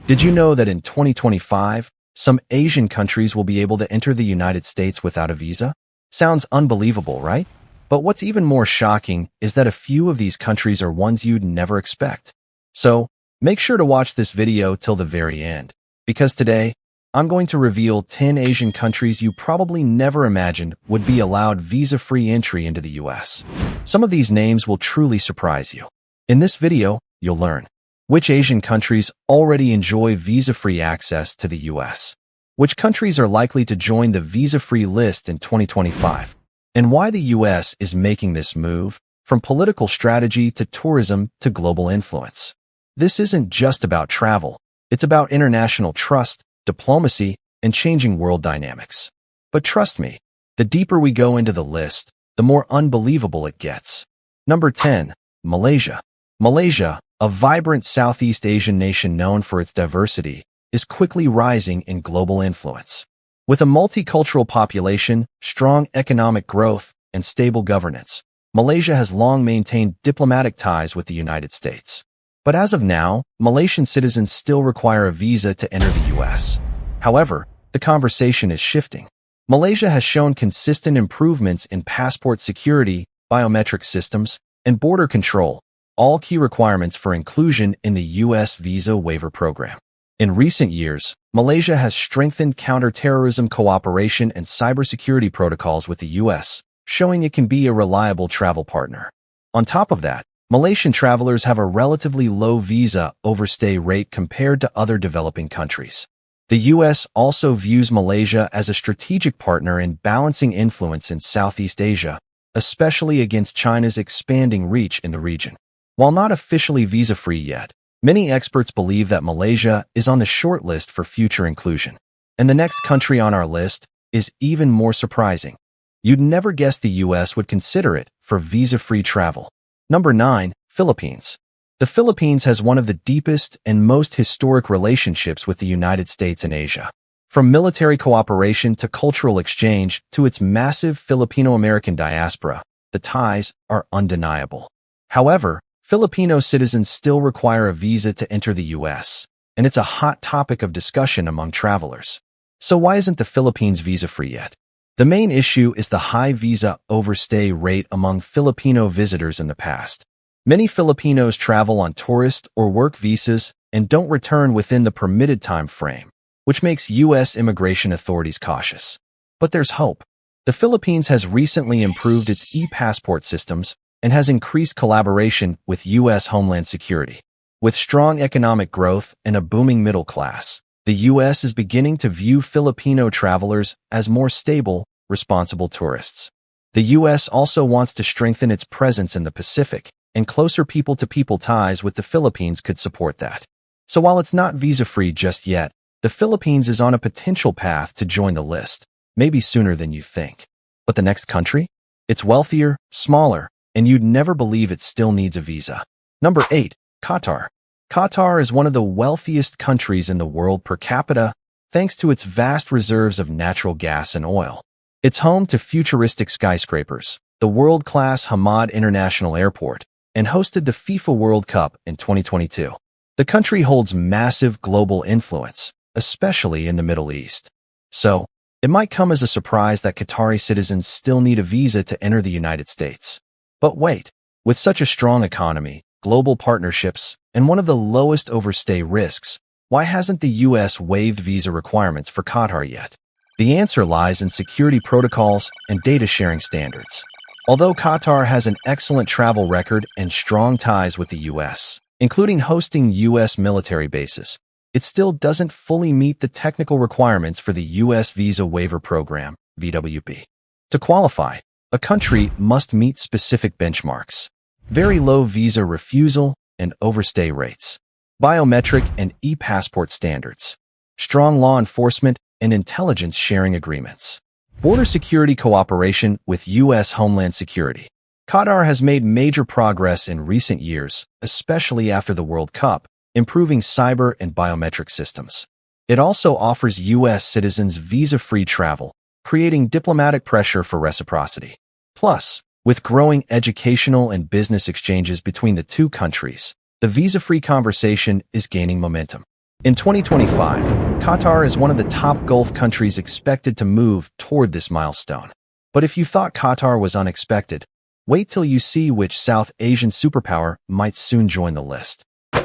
Did you know that in 2025, some Asian countries will be able to enter the United States without a visa? Sounds unbelievable, right? But what's even more shocking is that a few of these countries are ones you'd never expect. So, make sure to watch this video till the very end, because today, I'm going to reveal 10 Asian countries you probably never imagined would be allowed visa-free entry into the US. Some of these names will truly surprise you. In this video, you'll learn which Asian countries already enjoy visa-free access to the US, which countries are likely to join the visa-free list in 2025, and why the US is making this move, from political strategy to tourism to global influence. This isn't just about travel. It's about international trust, diplomacy, and changing world dynamics. But trust me, the deeper we go into the list, the more unbelievable it gets. Number 10. Malaysia. Malaysia, a vibrant Southeast Asian nation known for its diversity, is quickly rising in global influence. With a multicultural population, strong economic growth, and stable governance, Malaysia has long maintained diplomatic ties with the United States. But as of now, Malaysian citizens still require a visa to enter the US. However, the conversation is shifting. Malaysia has shown consistent improvements in passport security, biometric systems, and border control, all key requirements for inclusion in the US visa waiver program. In recent years, Malaysia has strengthened counterterrorism cooperation and cybersecurity protocols with the US, showing it can be a reliable travel partner. On top of that, Malaysian travelers have a relatively low visa overstay rate compared to other developing countries. The US also views Malaysia as a strategic partner in balancing influence in Southeast Asia, especially against China's expanding reach in the region. While not officially visa-free yet, many experts believe that Malaysia is on the short list for future inclusion. And the next country on our list is even more surprising. You'd never guess the US would consider it for visa-free travel. Number 9. Philippines. The Philippines has one of the deepest and most historic relationships with the United States and Asia. From military cooperation to cultural exchange to its massive Filipino-American diaspora, the ties are undeniable. However, Filipino citizens still require a visa to enter the US, and it's a hot topic of discussion among travelers. So why isn't the Philippines visa-free yet? The main issue is the high visa overstay rate among Filipino visitors in the past. Many Filipinos travel on tourist or work visas and don't return within the permitted time frame, which makes U.S. immigration authorities cautious. But there's hope. The Philippines has recently improved its e-passport systems and has increased collaboration with U.S. Homeland Security. With strong economic growth and a booming middle class, the U.S. is beginning to view Filipino travelers as more stable, responsible tourists. The U.S. also wants to strengthen its presence in the Pacific, and closer people-to-people ties with the Philippines could support that. So while it's not visa-free just yet, the Philippines is on a potential path to join the list, maybe sooner than you think. But the next country? It's wealthier, smaller, and you'd never believe it still needs a visa. Number 8. Qatar. Qatar is one of the wealthiest countries in the world per capita, thanks to its vast reserves of natural gas and oil. It's home to futuristic skyscrapers, the world-class Hamad International Airport, and hosted the FIFA World Cup in 2022. The country holds massive global influence, especially in the Middle East. So, it might come as a surprise that Qatari citizens still need a visa to enter the United States. But wait, with such a strong economy, global partnerships, and one of the lowest overstay risks, why hasn't the U.S. waived visa requirements for Qatar yet? The answer lies in security protocols and data sharing standards. Although Qatar has an excellent travel record and strong ties with the U.S., including hosting U.S. military bases, it still doesn't fully meet the technical requirements for the U.S. Visa Waiver Program, VWP. To qualify, a country must meet specific benchmarks: very low visa refusal and overstay rates, biometric and e-passport standards, strong law enforcement and intelligence sharing agreements, border security cooperation with U.S. Homeland Security. Qatar has made major progress in recent years, especially after the World Cup, improving cyber and biometric systems. It also offers U.S. citizens visa-free travel, creating diplomatic pressure for reciprocity. Plus, with growing educational and business exchanges between the two countries, the visa-free conversation is gaining momentum. In 2025, Qatar is one of the top Gulf countries expected to move toward this milestone. But if you thought Qatar was unexpected, wait till you see which South Asian superpower might soon join the list.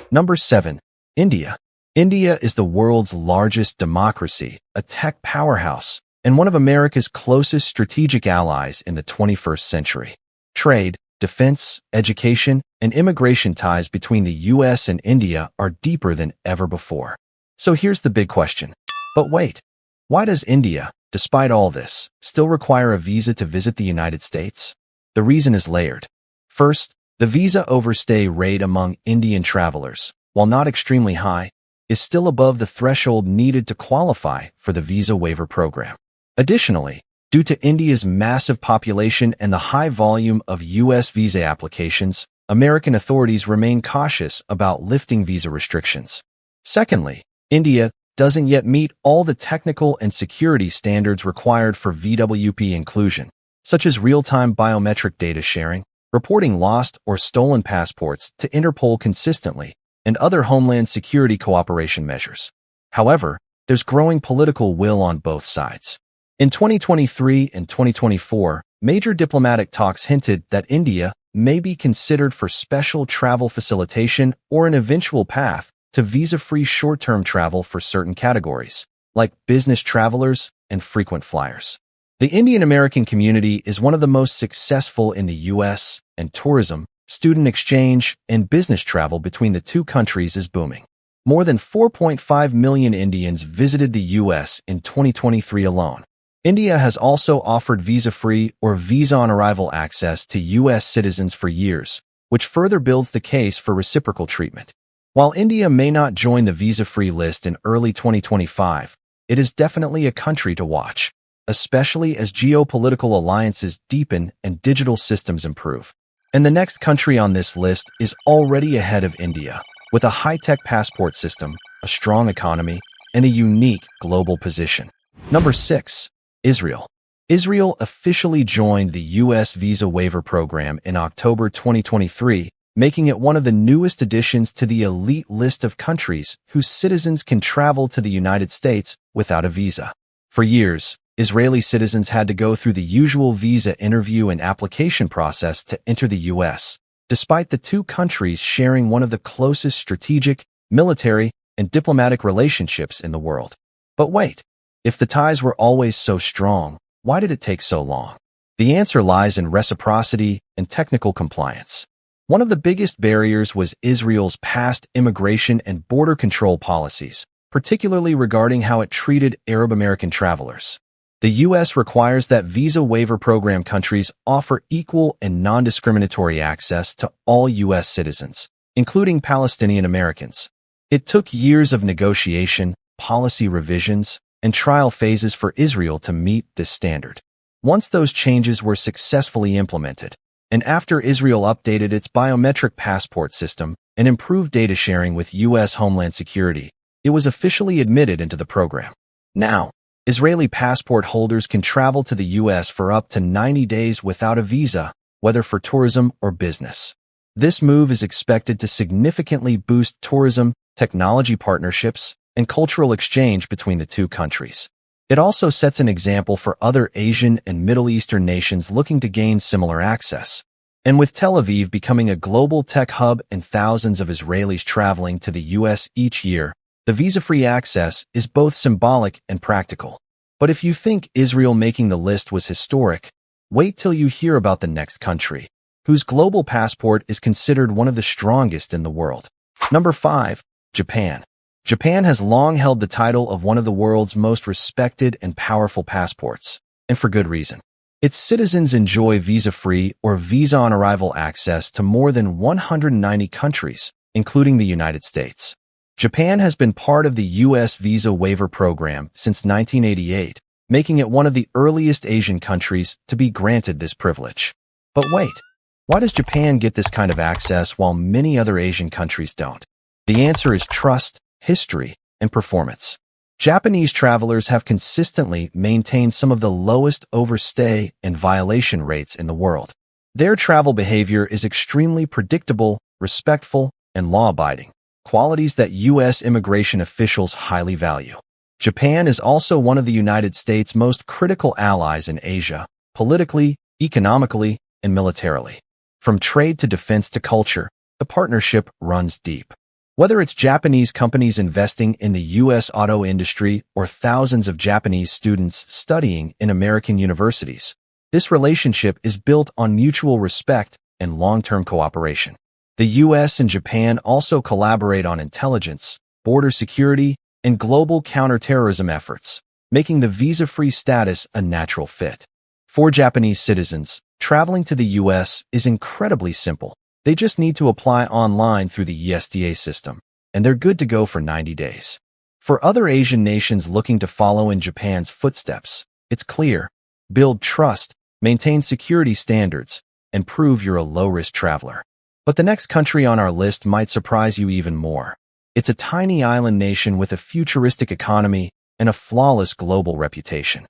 Number 7. India. India is the world's largest democracy, a tech powerhouse, and one of America's closest strategic allies in the 21st century. Trade, defense, education, and immigration ties between the U.S. and India are deeper than ever before. So here's the big question. But wait, why does India, despite all this, still require a visa to visit the United States? The reason is layered. First, the visa overstay rate among Indian travelers, while not extremely high, is still above the threshold needed to qualify for the visa waiver program. Additionally, due to India's massive population and the high volume of U.S. visa applications, American authorities remain cautious about lifting visa restrictions. Secondly, India doesn't yet meet all the technical and security standards required for VWP inclusion, such as real-time biometric data sharing, reporting lost or stolen passports to Interpol consistently, and other homeland security cooperation measures. However, there's growing political will on both sides. In 2023 and 2024, major diplomatic talks hinted that India may be considered for special travel facilitation or an eventual path to visa-free short-term travel for certain categories, like business travelers and frequent flyers. The Indian-American community is one of the most successful in the U.S., and tourism, student exchange, and business travel between the two countries is booming. More than 4.5 million Indians visited the U.S. in 2023 alone. India has also offered visa-free or visa-on-arrival access to U.S. citizens for years, which further builds the case for reciprocal treatment. While India may not join the visa-free list in early 2025, it is definitely a country to watch, especially as geopolitical alliances deepen and digital systems improve. And the next country on this list is already ahead of India, with a high-tech passport system, a strong economy, and a unique global position. Number 6. Israel. Israel officially joined the U.S. visa waiver program in October 2023, making it one of the newest additions to the elite list of countries whose citizens can travel to the United States without a visa. For years, Israeli citizens had to go through the usual visa interview and application process to enter the U.S., despite the two countries sharing one of the closest strategic, military, and diplomatic relationships in the world. But wait, if the ties were always so strong, why did it take so long? The answer lies in reciprocity and technical compliance. One of the biggest barriers was Israel's past immigration and border control policies, particularly regarding how it treated Arab American travelers. The U.S. requires that visa waiver program countries offer equal and non-discriminatory access to all U.S. citizens, including Palestinian Americans. It took years of negotiation, policy revisions, and trial phases for Israel to meet this standard. Once those changes were successfully implemented, and after Israel updated its biometric passport system and improved data sharing with U.S. Homeland Security, it was officially admitted into the program. Now, Israeli passport holders can travel to the U.S. for up to 90 days without a visa, whether for tourism or business. This move is expected to significantly boost tourism, technology partnerships, and cultural exchange between the two countries. It also sets an example for other Asian and Middle Eastern nations looking to gain similar access. And with Tel Aviv becoming a global tech hub and thousands of Israelis traveling to the U.S. each year, the visa-free access is both symbolic and practical. But if you think Israel making the list was historic, wait till you hear about the next country, whose global passport is considered one of the strongest in the world. Number 5. Japan. Japan has long held the title of one of the world's most respected and powerful passports, and for good reason. Its citizens enjoy visa-free or visa-on-arrival access to more than 190 countries, including the United States. Japan has been part of the U.S. visa waiver program since 1988, making it one of the earliest Asian countries to be granted this privilege. But wait, why does Japan get this kind of access while many other Asian countries don't? The answer is trust, history, and performance. Japanese travelers have consistently maintained some of the lowest overstay and violation rates in the world. Their travel behavior is extremely predictable, respectful, and law-abiding. qualities that U.S. immigration officials highly value. Japan is also one of the United States' most critical allies in Asia, politically, economically, and militarily. From trade to defense to culture, the partnership runs deep. Whether it's Japanese companies investing in the U.S. auto industry or thousands of Japanese students studying in American universities, this relationship is built on mutual respect and long-term cooperation. The U.S. and Japan also collaborate on intelligence, border security, and global counterterrorism efforts, making the visa-free status a natural fit. For Japanese citizens, traveling to the U.S. is incredibly simple. They just need to apply online through the USDA system, and they're good to go for 90 days. For other Asian nations looking to follow in Japan's footsteps, it's clear: build trust, maintain security standards, and prove you're a low-risk traveler. But the next country on our list might surprise you even more. It's a tiny island nation with a futuristic economy and a flawless global reputation.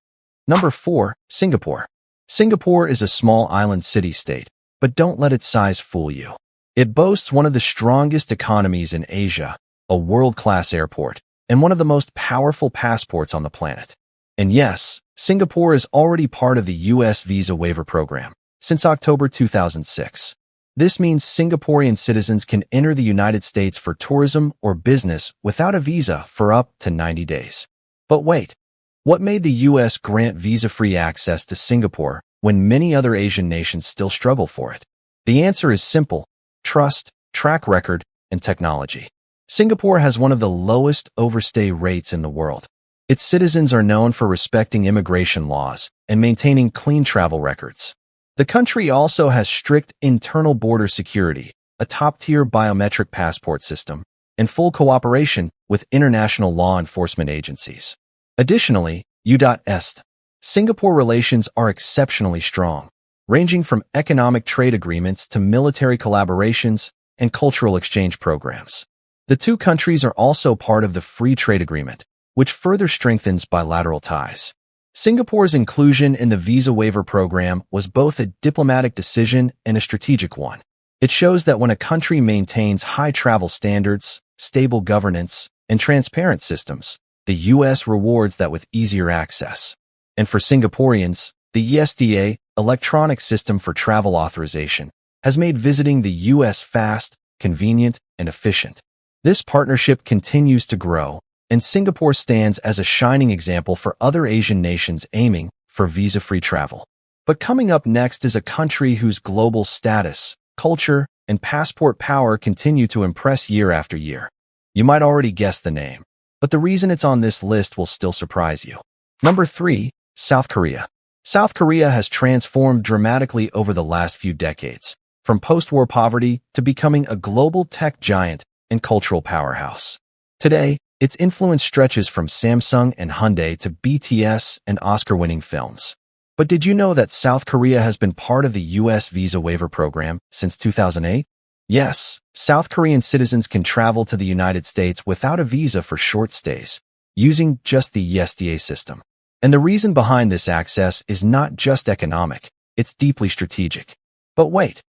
Number 4, Singapore. Singapore is a small island city-state, but don't let its size fool you. It boasts one of the strongest economies in Asia, a world-class airport, and one of the most powerful passports on the planet. And yes, Singapore is already part of the U.S. visa waiver program since October 2006. This means Singaporean citizens can enter the United States for tourism or business without a visa for up to 90 days. But wait, what made the U.S. grant visa-free access to Singapore when many other Asian nations still struggle for it? The answer is simple: trust, track record, and technology. Singapore has one of the lowest overstay rates in the world. Its citizens are known for respecting immigration laws and maintaining clean travel records. The country also has strict internal border security, a top-tier biometric passport system, and full cooperation with international law enforcement agencies. Additionally, U.S. Singapore relations are exceptionally strong, ranging from economic trade agreements to military collaborations and cultural exchange programs. The two countries are also part of the Free Trade Agreement, which further strengthens bilateral ties. Singapore's inclusion in the visa waiver program was both a diplomatic decision and a strategic one. It shows that when a country maintains high travel standards, stable governance, and transparent systems, the U.S. rewards that with easier access. And for Singaporeans, the USDA, electronic system for travel authorization, has made visiting the U.S. fast, convenient, and efficient. This partnership continues to grow, and Singapore stands as a shining example for other Asian nations aiming for visa-free travel. But coming up next is a country whose global status, culture, and passport power continue to impress year after year. You might already guess the name, but the reason it's on this list will still surprise you. Number 3, South Korea. South Korea has transformed dramatically over the last few decades, from post-war poverty to becoming a global tech giant and cultural powerhouse. Today, its influence stretches from Samsung and Hyundai to BTS and Oscar-winning films. But did you know that South Korea has been part of the U.S. visa waiver program since 2008? Yes, South Korean citizens can travel to the United States without a visa for short stays, using just the USDA system. And the reason behind this access is not just economic, it's deeply strategic. But wait,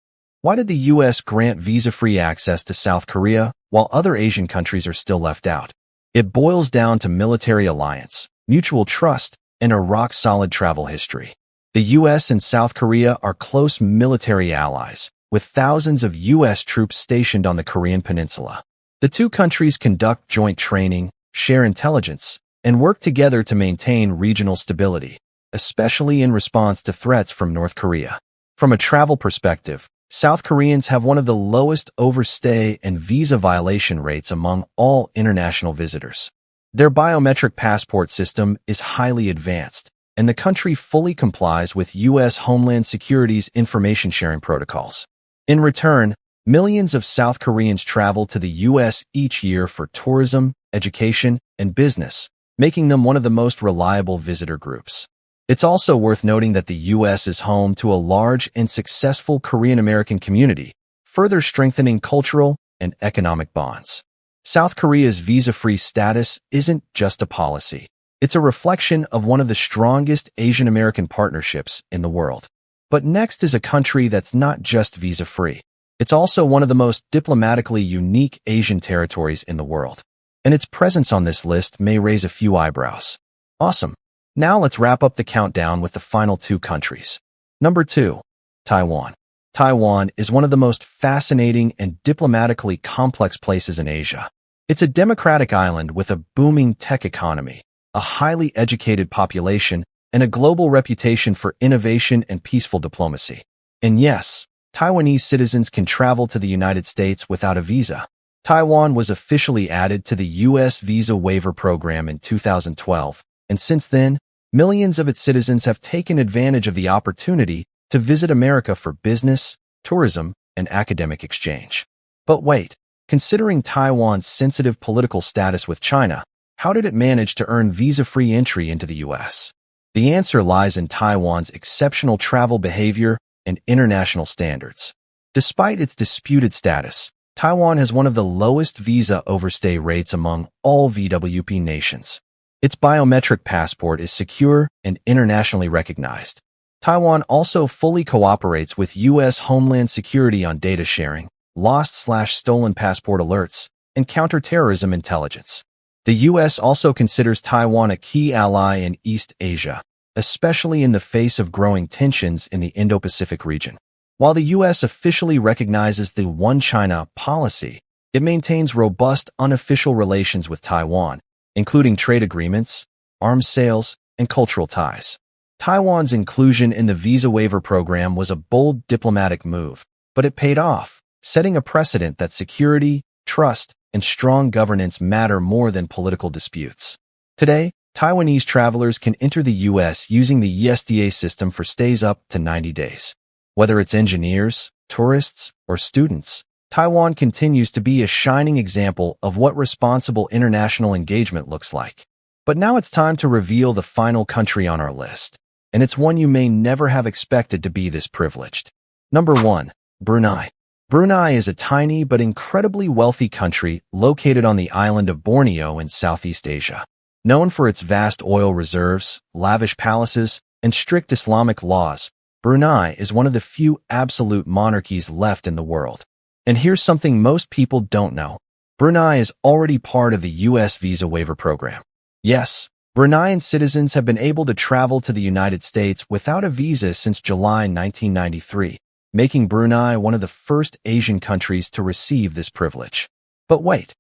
why did the U.S. grant visa-free access to South Korea while other Asian countries are still left out? It boils down to military alliance, mutual trust, and a rock-solid travel history. The U.S. and South Korea are close military allies, with thousands of U.S. troops stationed on the Korean peninsula. The two countries conduct joint training, share intelligence, and work together to maintain regional stability, especially in response to threats from North Korea. From a travel perspective, South Koreans have one of the lowest overstay and visa violation rates among all international visitors. Their biometric passport system is highly advanced, and the country fully complies with U.S. Homeland Security's information sharing protocols. In return, millions of South Koreans travel to the U.S. each year for tourism, education, and business, making them one of the most reliable visitor groups. It's also worth noting that the U.S. is home to a large and successful Korean-American community, further strengthening cultural and economic bonds. South Korea's visa-free status isn't just a policy. It's a reflection of one of the strongest Asian-American partnerships in the world. But next is a country that's not just visa-free. It's also one of the most diplomatically unique Asian territories in the world, and its presence on this list may raise a few eyebrows. Awesome. Now let's wrap up the countdown with the final two countries. Number 2. Taiwan. Taiwan is one of the most fascinating and diplomatically complex places in Asia. It's a democratic island with a booming tech economy, a highly educated population, and a global reputation for innovation and peaceful diplomacy. And yes, Taiwanese citizens can travel to the United States without a visa. Taiwan was officially added to the U.S. Visa Waiver Program in 2012, and since then, millions of its citizens have taken advantage of the opportunity to visit America for business, tourism, and academic exchange. But wait, considering Taiwan's sensitive political status with China, how did it manage to earn visa-free entry into the U.S.? The answer lies in Taiwan's exceptional travel behavior and international standards. Despite its disputed status, Taiwan has one of the lowest visa overstay rates among all VWP nations. Its biometric passport is secure and internationally recognized. Taiwan also fully cooperates with U.S. Homeland Security on data sharing, lost/stolen passport alerts, and counterterrorism intelligence. The U.S. also considers Taiwan a key ally in East Asia, especially in the face of growing tensions in the Indo-Pacific region. While the U.S. officially recognizes the One China policy, it maintains robust unofficial relations with Taiwan, including trade agreements, arms sales, and cultural ties. Taiwan's inclusion in the Visa Waiver Program was a bold diplomatic move, but it paid off, setting a precedent that security, trust, and strong governance matter more than political disputes. Today, Taiwanese travelers can enter the U.S. using the ESTA system for stays up to 90 days. Whether it's engineers, tourists, or students, Taiwan continues to be a shining example of what responsible international engagement looks like. But now it's time to reveal the final country on our list, and it's one you may never have expected to be this privileged. Number 1. Brunei. Brunei is a tiny but incredibly wealthy country located on the island of Borneo in Southeast Asia. Known for its vast oil reserves, lavish palaces, and strict Islamic laws, Brunei is one of the few absolute monarchies left in the world. And here's something most people don't know. Brunei is already part of the U.S. Visa Waiver Program. Yes, Bruneian citizens have been able to travel to the United States without a visa since July 1993, making Brunei one of the first Asian countries to receive this privilege. But wait,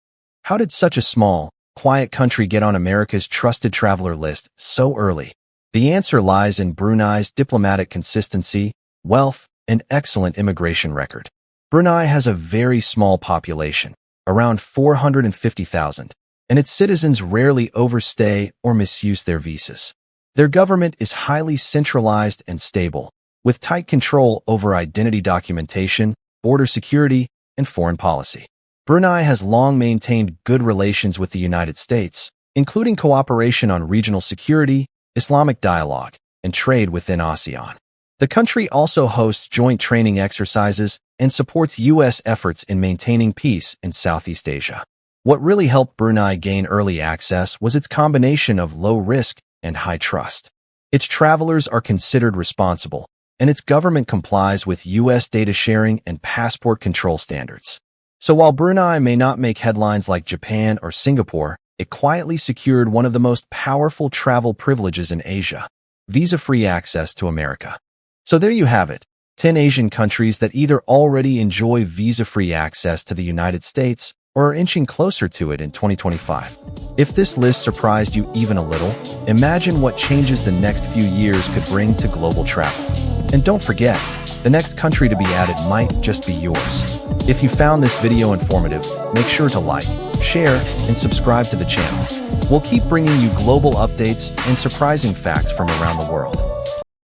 how did such a small, quiet country get on America's trusted traveler list so early? The answer lies in Brunei's diplomatic consistency, wealth, and excellent immigration record. Brunei has a very small population, around 450,000, and its citizens rarely overstay or misuse their visas. Their government is highly centralized and stable, with tight control over identity documentation, border security, and foreign policy. Brunei has long maintained good relations with the United States, including cooperation on regional security, Islamic dialogue, and trade within ASEAN. The country also hosts joint training exercises and supports U.S. efforts in maintaining peace in Southeast Asia. What really helped Brunei gain early access was its combination of low risk and high trust. Its travelers are considered responsible, and its government complies with U.S. data sharing and passport control standards. So while Brunei may not make headlines like Japan or Singapore, it quietly secured one of the most powerful travel privileges in Asia, visa-free access to America. So there you have it, 10 Asian countries that either already enjoy visa-free access to the United States or are inching closer to it in 2025. If this list surprised you even a little, imagine what changes the next few years could bring to global travel. And don't forget, the next country to be added might just be yours. If you found this video informative, make sure to like, share, and subscribe to the channel. We'll keep bringing you global updates and surprising facts from around the world.